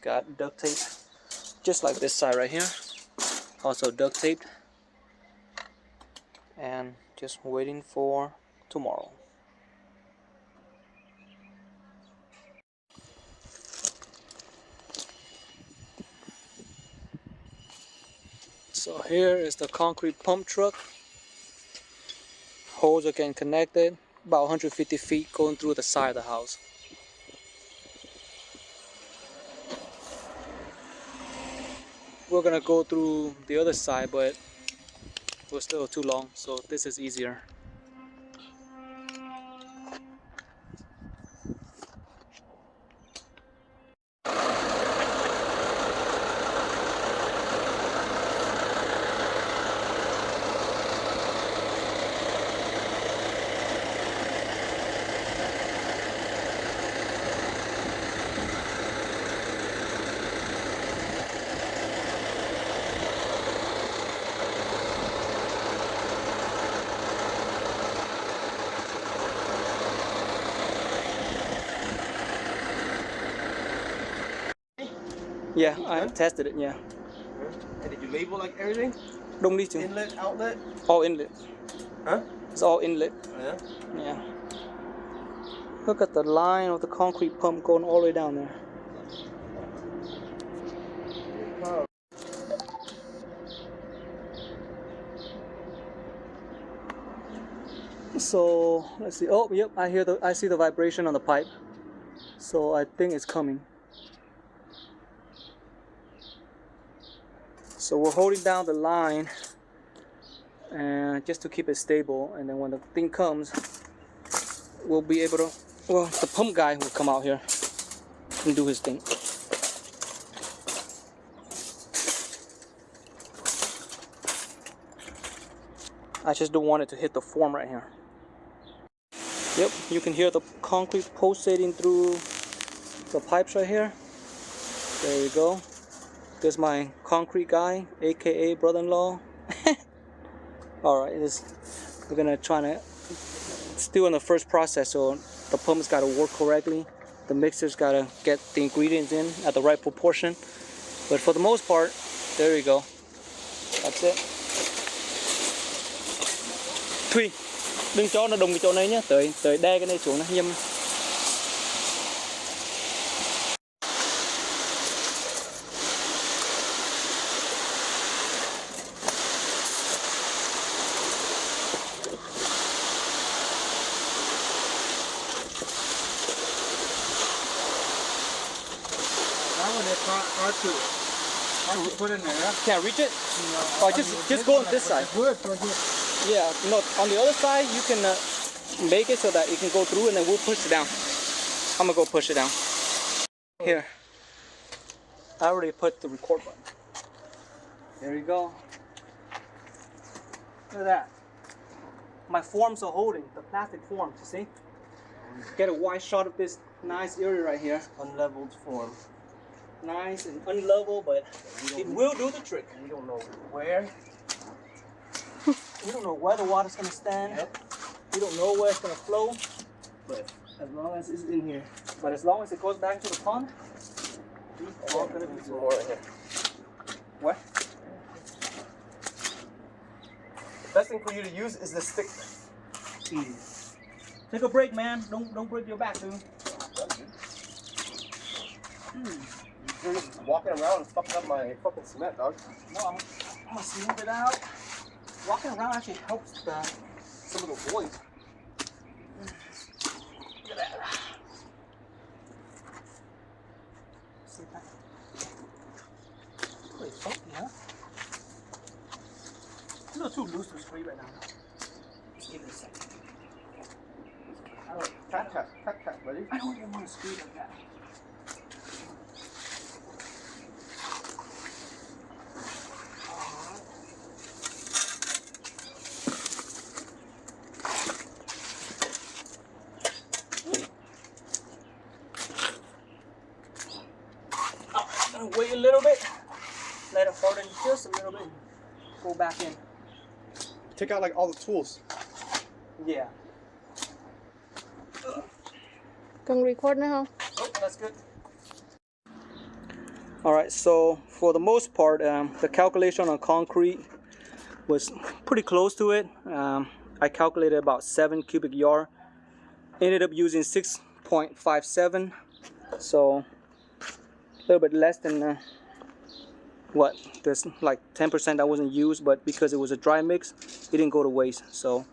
Got duct tape, just like this side right here. Also duct taped. And just waiting for tomorrow. So here is the concrete pump truck. Hose are getting connected, about 150 feet going through the side of the house. We're gonna go through the other side, but it was still too long, so this is easier. Yeah, I tested it, yeah. And did you label like everything? Don't need to. Inlet, outlet? All inlet. Huh? It's all inlet. Oh, yeah? Yeah. Look at the line of the concrete pump going all the way down there. So let's see. Oh, yep. I see the vibration on the pipe. So I think it's coming. So we're holding down the line, and just to keep it stable. And then when the thing comes, we'll be able to. Well, the pump guy will come out here and do his thing. I just don't want it to hit the form right here. Yep, you can hear the concrete pulsating through the pipes right here. There you go. There's my concrete guy, aka brother-in-law. Alright, we're gonna try to still in the first process, so the pump's gotta work correctly. The mixer's gotta get the ingredients in at the right proportion. But for the most part, there you go. That's it. Thùy, đừng cho nó đụng cái chỗ này nhé, tới đè cái này xuống nó nhâm. That one is hard to put in there. Can't reach it? Oh, just go on this side. Yeah, no, on the other side you can make it so that it can go through, and then we'll push it down. I'm gonna go push it down. Here. I already put the record button. There you go. Look at that. My forms are holding, the plastic forms, you see? Get a wide shot of this nice area right here. Unleveled form. Nice and unlevel, but it will do the trick. We don't know where. We don't know where the water's gonna stand. Yep. We don't know where it's gonna flow. But as long as it's in here. But as long as it goes back to the pond, it's all gonna be more in here. What? The best thing for you to use is the stick. Easy. Take a break, man. Don't break your back, dude. You're just walking around and fucking up my fucking cement, dog. No, I'm gonna smooth it out. Walking around actually helps some of the void. Look at that. See that? Pretty funky, huh? It's a little too loose to spray right now. Just give it a second. Tap, buddy. I don't even want to screw like that. Wait a little bit, let it harden just a little bit, go back in. Take out like all the tools. Yeah. Cần record nữa không? Oh, that's good. All right, so for the most part, the calculation on concrete was pretty close to it. I calculated about 7 cubic yard. Ended up using 6.57, so a little bit less than what there's like 10% that wasn't used, but because it was a dry mix, it didn't go to waste. So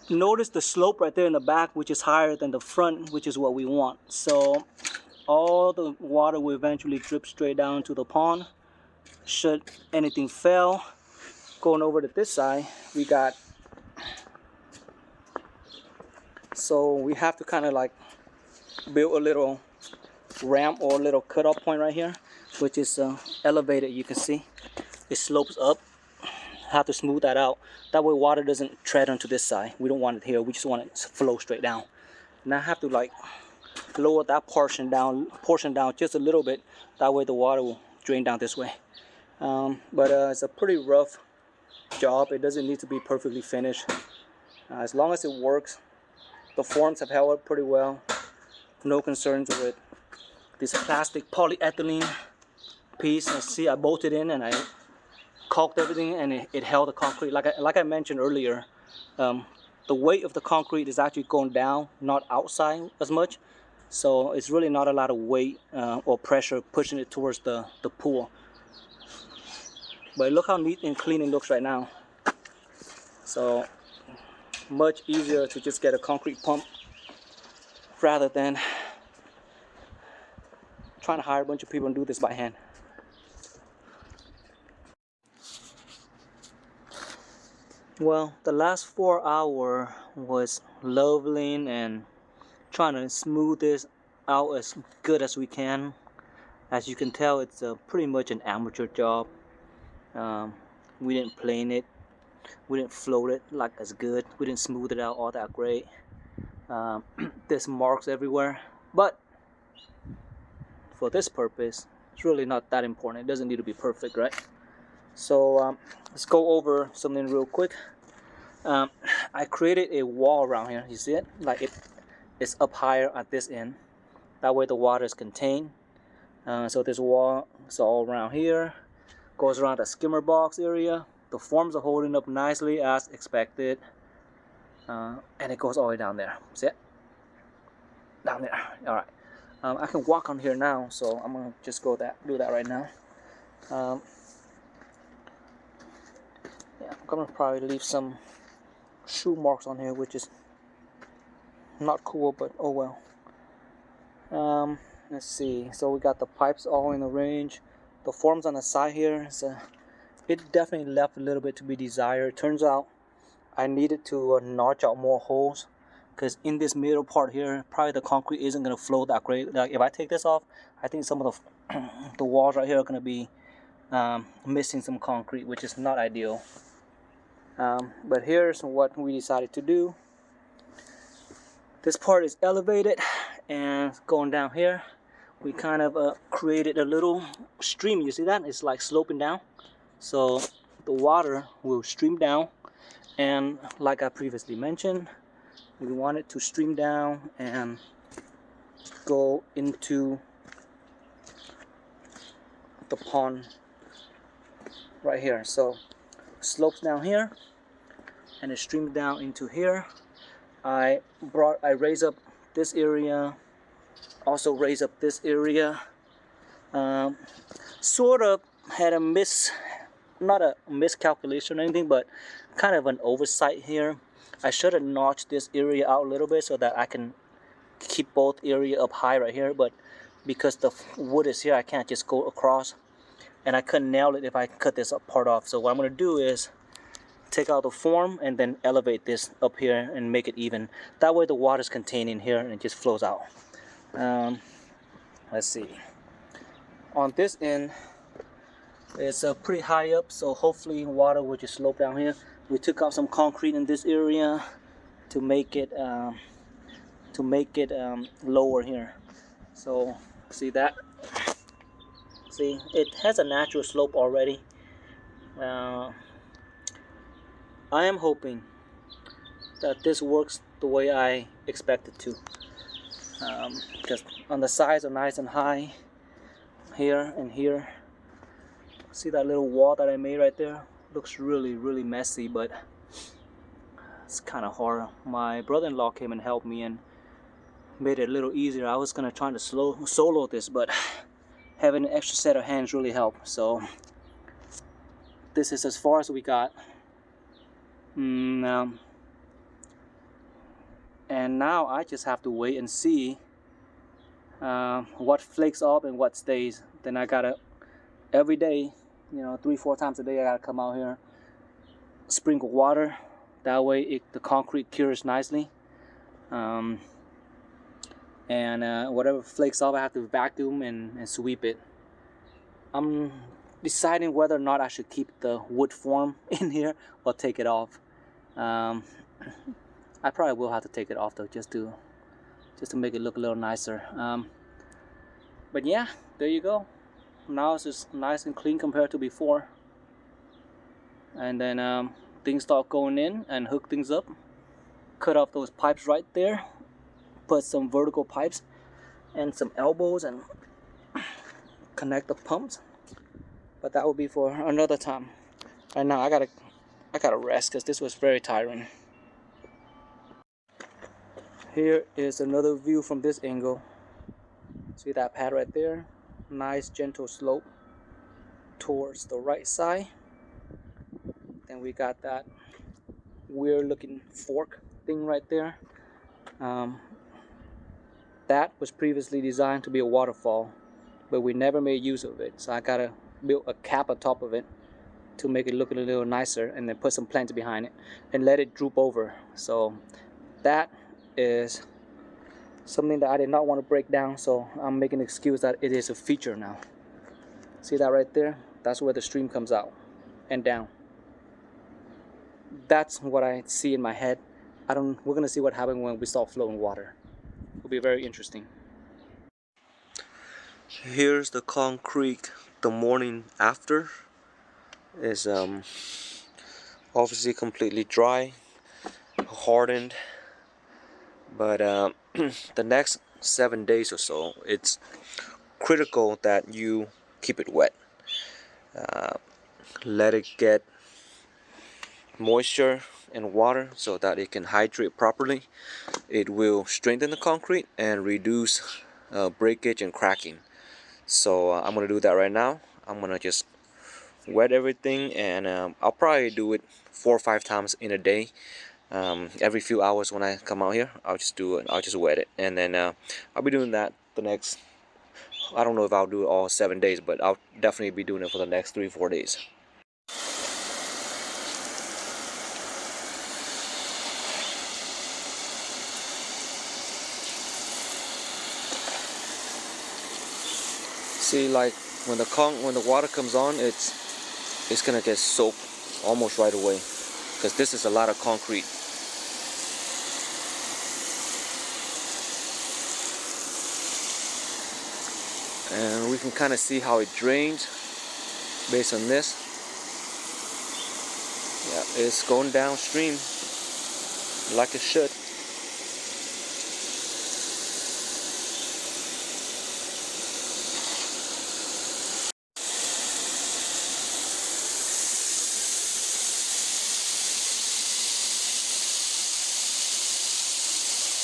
notice the slope right there in the back, which is higher than the front, which is what we want. So all the water will eventually drip straight down to the pond. Should anything fail, going over to this side, we got, so we have to kind of like build a little ramp or a little cutoff point right here, which is elevated. You can see it slopes up. Have to smooth that out. That way water doesn't tread onto this side. We don't want it here. We just want it to flow straight down. And I have to like lower that portion down just a little bit. That way the water will drain down this way. But it's a pretty rough job. It doesn't need to be perfectly finished. As long as it works. The forms have held up pretty well. No concerns with this plastic polyethylene piece. And see, I bolted in and I caulked everything, and it held the concrete. Like I mentioned earlier, the weight of the concrete is actually going down, not outside as much. So it's really not a lot of weight or pressure pushing it towards the pool. But look how neat and clean it looks right now. So much easier to just get a concrete pump rather than trying to hire a bunch of people and do this by hand. Well, the last 4 hours was leveling and trying to smooth this out as good as we can. As you can tell, it's pretty much an amateur job. We didn't plane it, we didn't float it like as good, we didn't smooth it out all that great. There's marks everywhere, but for this purpose, it's really not that important. It doesn't need to be perfect, right? So let's go over something real quick. I created a wall around here. You see it? Like it's up higher at this end. That way the water is contained. So this wall is all around here. Goes around the skimmer box area. The forms are holding up nicely as expected. And it goes all the way down there. See it? Down there. All right. I can walk on here now, so I'm gonna just do that right now. Yeah, I'm gonna probably leave some shoe marks on here, which is not cool, but oh well. Let's see. So we got the pipes all in the range. The forms on the side here, so it definitely left a little bit to be desired. Turns out I needed to notch out more holes, because in this middle part here, probably the concrete isn't gonna flow that great. Like if I take this off, I think some of the walls right here are gonna be missing some concrete, which is not ideal. But here's what we decided to do. This part is elevated, and going down here, we kind of created a little stream. You see that? It's like sloping down. So the water will stream down, and like I previously mentioned, we want it to stream down and go into the pond right here. So slopes down here and it streams down into here. I raise up this area, also raise up this area. Sort of had not a miscalculation or anything, but kind of an oversight here. I should have notched this area out a little bit so that I can keep both area up high right here, but because the wood is here, I can't just go across, and I couldn't nail it if I cut this part off. So what I'm going to do is take out the form and then elevate this up here and make it even. That way the water is contained in here and it just flows out. Let's see. On this end, it's pretty high up, so hopefully water will just slope down here. We took out some concrete in this area to make it lower here. So see that? See, it has a natural slope already. I am hoping that this works the way I expect it to, because on the sides are nice and high. here and here. See that little wall that I made right there? Looks really messy, but it's kind of hard. My brother-in-law came and helped me and made it a little easier. I was gonna try to solo this, but having an extra set of hands really helped. So this is as far as we got. And now I just have to wait and see what flakes off and what stays. Then I gotta, every day, you know, 3-4 times a day, I gotta come out here, sprinkle water. That way the concrete cures nicely. And whatever flakes off, I have to vacuum and sweep it. I'm deciding whether or not I should keep the wood form in here or take it off. I probably will have to take it off though, just to make it look a little nicer. But yeah, there you go. Now it's just nice and clean compared to before. And then things start going in and hook things up. Cut off those pipes right there. Put some vertical pipes and some elbows and connect the pumps. But that will be for another time. Right now I gotta rest because this was very tiring. Here is another view from this angle. See that pad right there? Nice gentle slope towards the right side. Then we got that weird looking fork thing right there. That was previously designed to be a waterfall, but we never made use of it. So I gotta build a cap on top of it to make it look a little nicer, and then put some plants behind it and let it droop over. So that is something that I did not want to break down, so I'm making an excuse that it is a feature now. See that right there? That's where the stream comes out and down. That's what I see in my head. We're gonna see what happens when we start flowing water. It'll be very interesting. Here's the concrete the morning after. Is obviously completely dry, hardened, but the next 7 days or so, it's critical that you keep it wet. Let it get moisture and water so that it can hydrate properly. It will strengthen the concrete and reduce breakage and cracking. So I'm gonna do that right now. I'm gonna just wet everything, and I'll probably do it 4 or 5 times in a day. Every few hours when I come out here, I'll just do it. I'll just wet it, and then I'll be doing that the next, I don't know if I'll do it all 7 days, but I'll definitely be doing it for the next 3-4 days. See, like when the water comes on, it's gonna get soaked almost right away, because this is a lot of concrete. And we can kind of see how it drains based on this. Yeah, it's going downstream like it should.